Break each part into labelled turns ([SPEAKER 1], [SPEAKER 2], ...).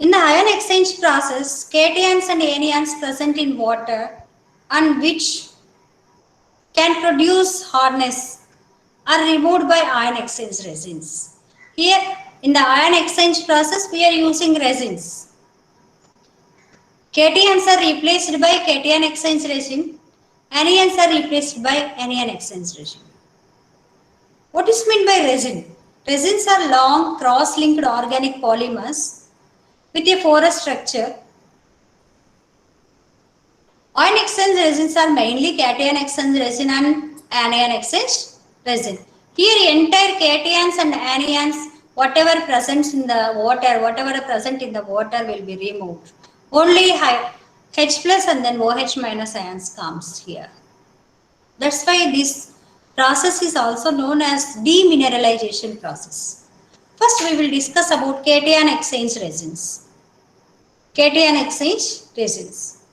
[SPEAKER 1] In the ion exchange process, cations and anions present in water and which can produce hardness are removed by ion exchange resins. Here in the ion exchange process we are using resins. Cations are replaced by cation exchange resin, anions are replaced by anion exchange resin. What is meant by resin? Resins are long cross-linked organic polymers with a porous structure. Ion exchange resins are mainly cation exchange resin and anion exchange resin. Here entire cations and anions, whatever present in the water will be removed. Only H plus and then OH minus ions comes here. That's why this process is also known as demineralization process. First we will discuss about cation exchange resins. Cation exchange resins.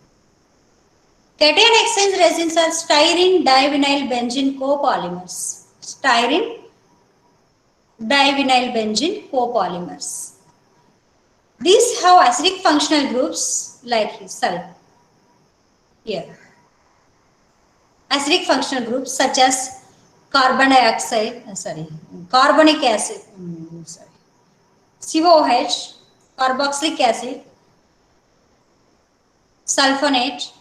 [SPEAKER 1] Cation exchange resins are styrene divinyl benzene copolymers. Styrene divinyl benzene copolymers. These have acidic functional groups like sulfur. Here. Acidic functional groups such as carbonic acid, COH, carboxylic acid, sulfonate,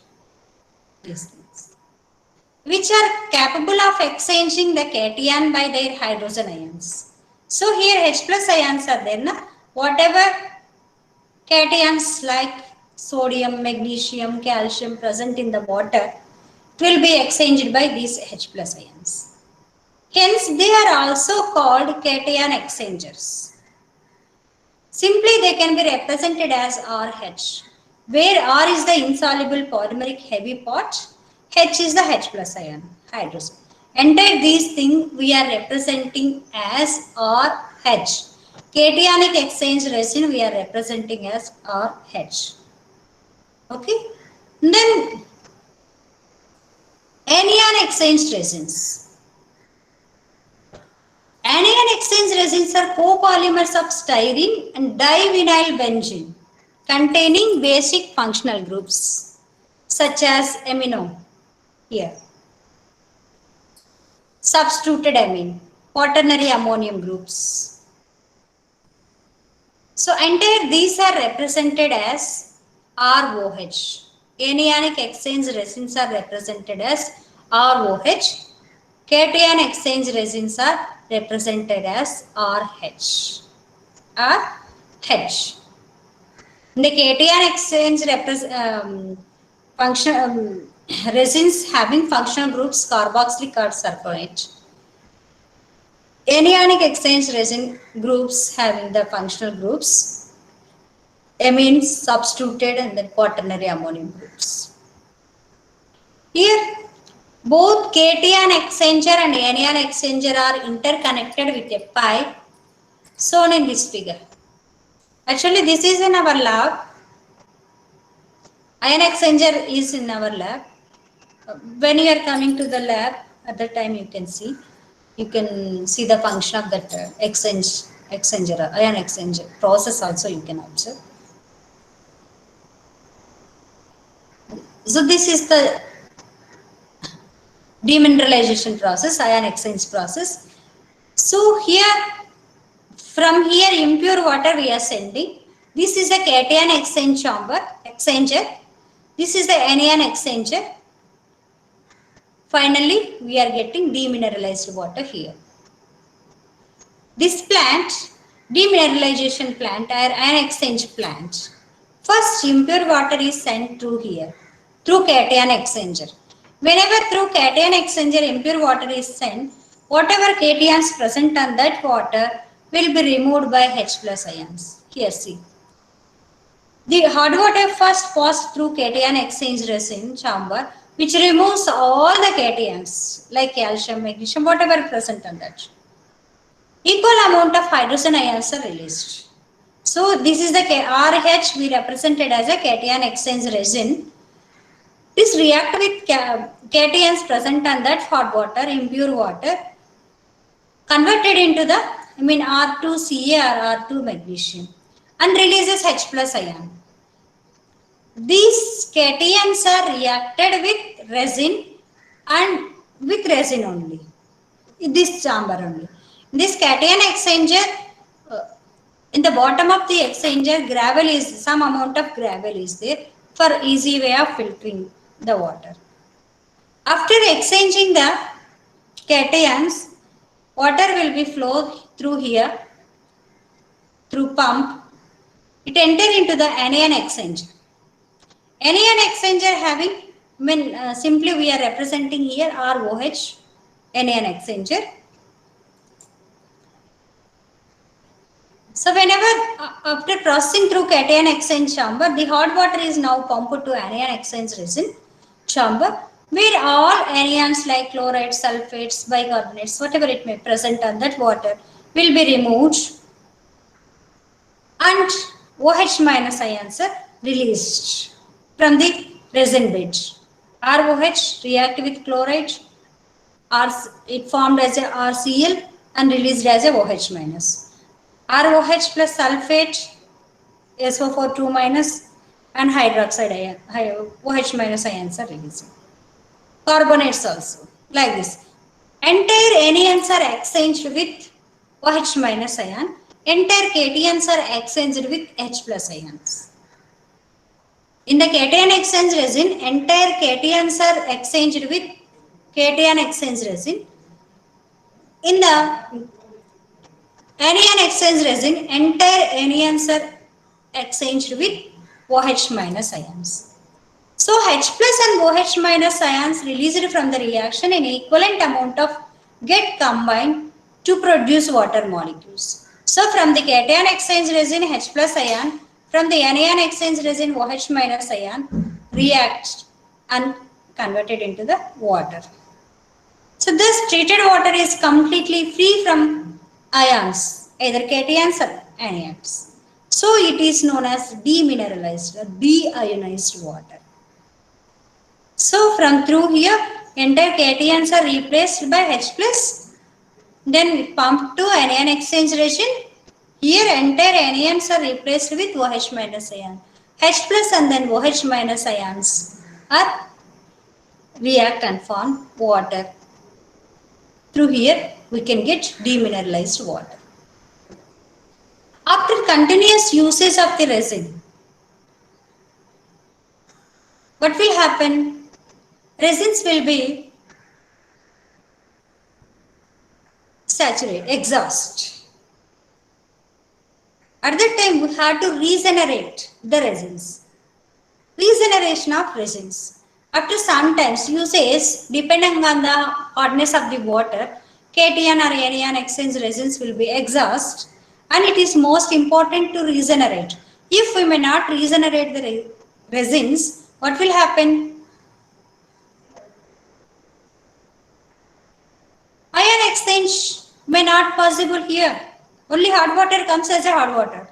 [SPEAKER 1] these things, which are capable of exchanging the cation by their hydrogen ions. So here H plus ions are there, na? Whatever cations like sodium, magnesium, calcium present in the water will be exchanged by these H plus ions. Hence, they are also called cation exchangers. Simply, they can be represented as RH, where R is the insoluble polymeric heavy part, H is the H plus ion, hydrogen. Entire these things we are representing as RH. Cationic exchange resin we are representing as RH. Okay. Then anion exchange resins. Anion exchange resins are copolymers of styrene and divinyl benzene containing basic functional groups such as amino, here, substituted amine, quaternary ammonium groups. So entire these are represented as ROH. Anionic exchange resins are represented as ROH. Cation exchange resins are represented as RH. RH. The cation exchange resins having functional groups carboxylic or sulfonate. Anionic exchange resin groups having the functional groups amines, substituted, and then quaternary ammonium groups. Here, both cation exchanger and anion exchanger are interconnected with a pipe shown in this figure. Actually, this is in our lab. Ion exchanger is in our lab. When you are coming to the lab, at that time you can see the function of that exchanger, ion exchanger process also you can observe. So this is the demineralization process, ion exchange process. So here, from here impure water we are sending. This is a cation exchange exchanger. This is the anion exchanger. Finally, we are getting demineralized water here. This plant, demineralization plant or ion exchange plant, first impure water is sent through here, through cation exchanger. Whenever through cation exchanger impure water is sent, whatever cations present on that water will be removed by H plus ions. Here see. The hot water first passed through cation exchange resin chamber, which removes all the cations like calcium, magnesium, whatever present on that. Equal amount of hydrogen ions are released. So this is the RH we represented as a cation exchange resin. This react with cations present on that hot water, impure water, converted into the R2Ca or R2 magnesium. and releases H plus ion. These cations are reacted with resin and with resin only. This chamber only. This cation exchanger, uh, in the bottom of the exchanger, gravel is some amount of gravel is there for easy way of filtering the water. After exchanging the cations, water will be flowed through here through pump. It enter into the anion exchanger. Anion exchanger having simply we are representing here ROH anion exchanger. So whenever after processing through cation exchange chamber, the hot water is now pumped to anion exchange resin chamber, where all anions like chlorides, sulfates, bicarbonates, whatever it may present on that water will be removed and OH minus ions are released from the resin bed. ROH react with chloride, it formed as a RCl and released as a OH minus. ROH plus sulfate, SO4 2 minus, and hydroxide ion, OH minus ions are released. Carbonates also, like this. Entire anions are exchanged with OH minus ion. Entire cations are exchanged with H plus ions. In the cation exchange resin, entire cations are exchanged with cation exchange resin. In the anion exchange resin, entire anions are exchanged with OH minus ions. So H plus and OH minus ions released from the reaction in equivalent amount of get combined to produce water molecules. So from the cation exchange resin H plus ion, from the anion exchange resin OH minus ion reacts and converted into the water. So this treated water is completely free from ions, either cations or anions. So it is known as demineralized or deionized water. So from through here, entire cations are replaced by H plus, then pumped to anion exchange resin. Here entire anions are replaced with OH minus ion. H plus and then OH minus ions are react and form water. Through here we can get demineralized water. After continuous usage of the resin, what will happen? Resins will be saturated, exhaust. At that time we have to regenerate the resins. Regeneration of resins. After some times usage, depending on the hardness of the water, cation or anion exchange resins will be exhaust, and it is most important to regenerate. If we may not regenerate the resins, what will happen? Ion exchange may not possible here. Only hot water comes as a hot water.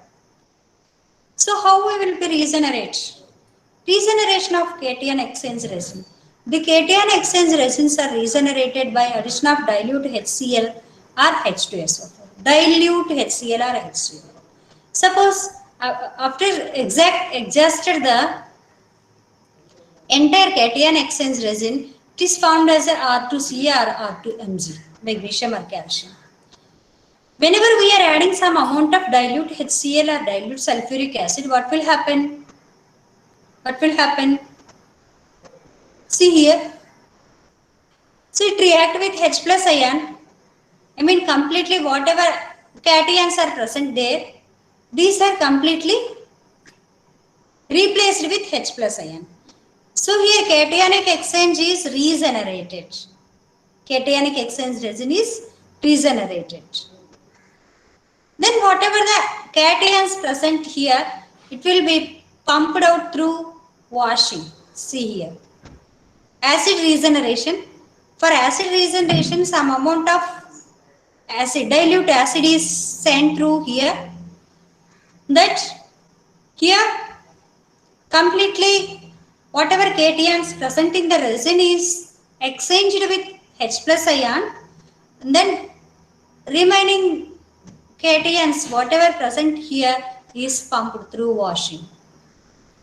[SPEAKER 1] So how we will be regenerate? Regeneration of cation exchange resin. The cation exchange resins are regenerated by addition of dilute HCl or H2SO4. Dilute HCl or H2SO4. Suppose after exhausted the entire cation exchange resin, it is formed as a R2Ca or R2Mg, magnesium or calcium. Whenever we are adding some amount of dilute HCl or dilute sulfuric acid, what will happen? What will happen? See here. So it react with H plus ion. I mean completely whatever cations are present there, these are completely replaced with H plus ion. So here cationic exchange is regenerated. Cationic exchange resin is regenerated. Then whatever the cations present here, it will be pumped out through washing. See here. Acid regeneration. For acid regeneration, some amount of acid, dilute acid is sent through here. That here completely whatever cations present in the resin is exchanged with H plus ion, and then remaining cations whatever present here is pumped through washing.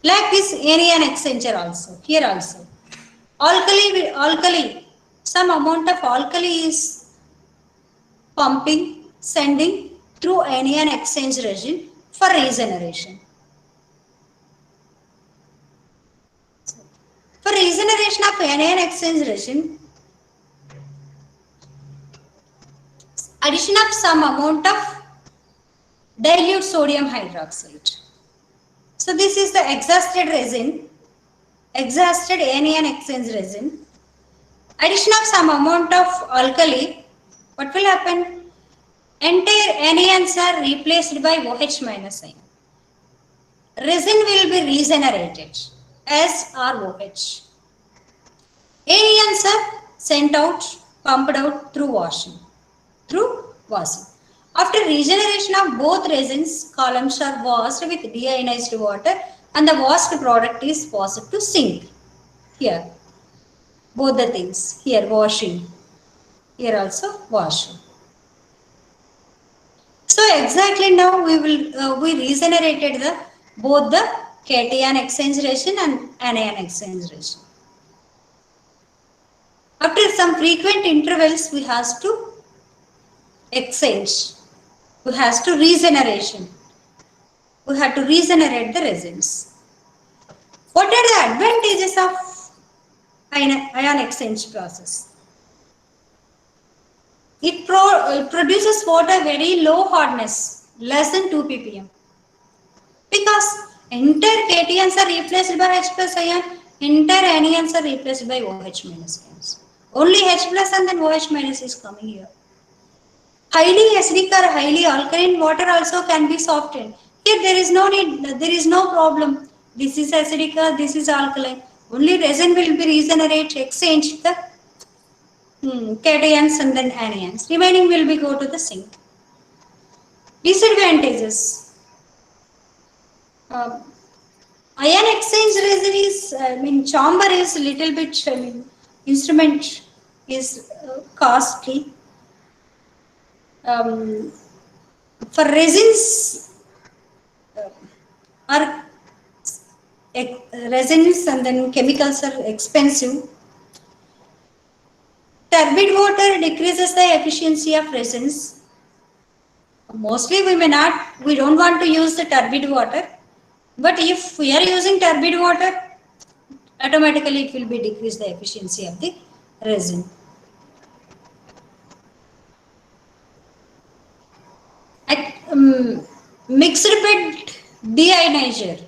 [SPEAKER 1] Like this anion exchanger also, here also. Alkali, some amount of alkali is pumping, sending through anion exchange resin for regeneration. For regeneration of anion exchange resin, addition of some amount of dilute sodium hydroxide. So this is the exhausted resin, exhausted anion exchange resin. Addition of some amount of alkali, what will happen? Entire anions are replaced by OH minus ion. Resin will be regenerated as ROH. Anions are sent out, pumped out through washing. After regeneration of both resins, columns are washed with deionized water and the washed product is passed to sink. Here, both the things. Here washing, here also washing. So exactly now we regenerated both the cation exchange resin and anion exchange resin. After some frequent intervals, we have to exchange. We have to regeneration. We have to regenerate the resins. What are the advantages of ion exchange process? It produces water very low hardness, less than 2 ppm. Because entire cations are replaced by H plus ion, entire anions are replaced by OH minus ions. Only H plus and then OH minus is coming here. Highly acidic or highly alkaline water also can be softened. Here there is no need, there is no problem. This is acidic or this is alkaline. Only resin will be regenerate, exchange the cations and then anions. Remaining will be go to the sink. Disadvantages. Ion exchange resin is, chamber is little bit, instrument is costly. For resins resins and then chemicals are expensive. Turbid water decreases the efficiency of resins. Mostly we don't want to use the turbid water, but if we are using turbid water, automatically it will be decrease the efficiency of the resin. Mixed bed deionizer.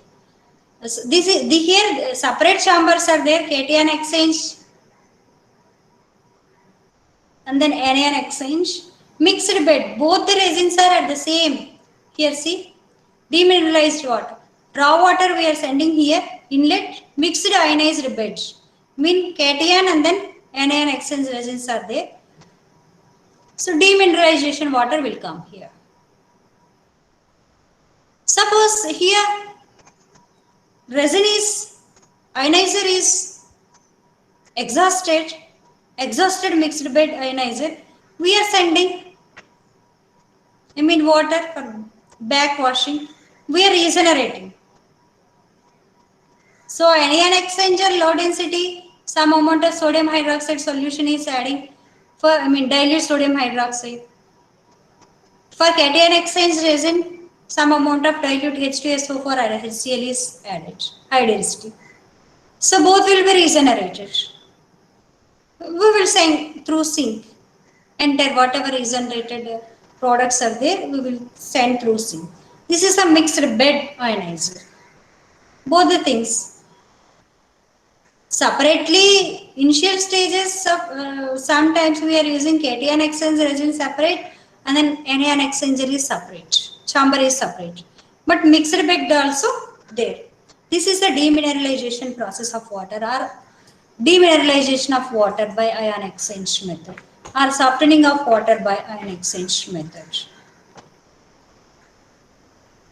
[SPEAKER 1] Here separate chambers are there, cation exchange and then anion exchange. Mixed bed, both the resins are at the same. Here see, demineralized water. Raw water we are sending here, inlet, mixed ionized beds. Mean cation and then anion exchange resins are there. So demineralization water will come here. Suppose here resin is, ionizer is exhausted mixed bed ionizer. We are sending, water for back washing. We are regenerating. So anion exchanger low density, some amount of sodium hydroxide solution is adding for dilute sodium hydroxide. For cation exchange resin, some amount of dilute H2SO4 or HCl is added, high density. So both will be regenerated. We will send through sink. Enter whatever regenerated products are there, we will send through sink. This is a mixed bed ionizer. Both the things. Separately, initial stages of sometimes we are using cation exchange resin separate and then anion exchanger is separate. Chamber is separate. But mixed bed also there. This is the demineralization process of water or demineralization of water by ion exchange method or softening of water by ion exchange method.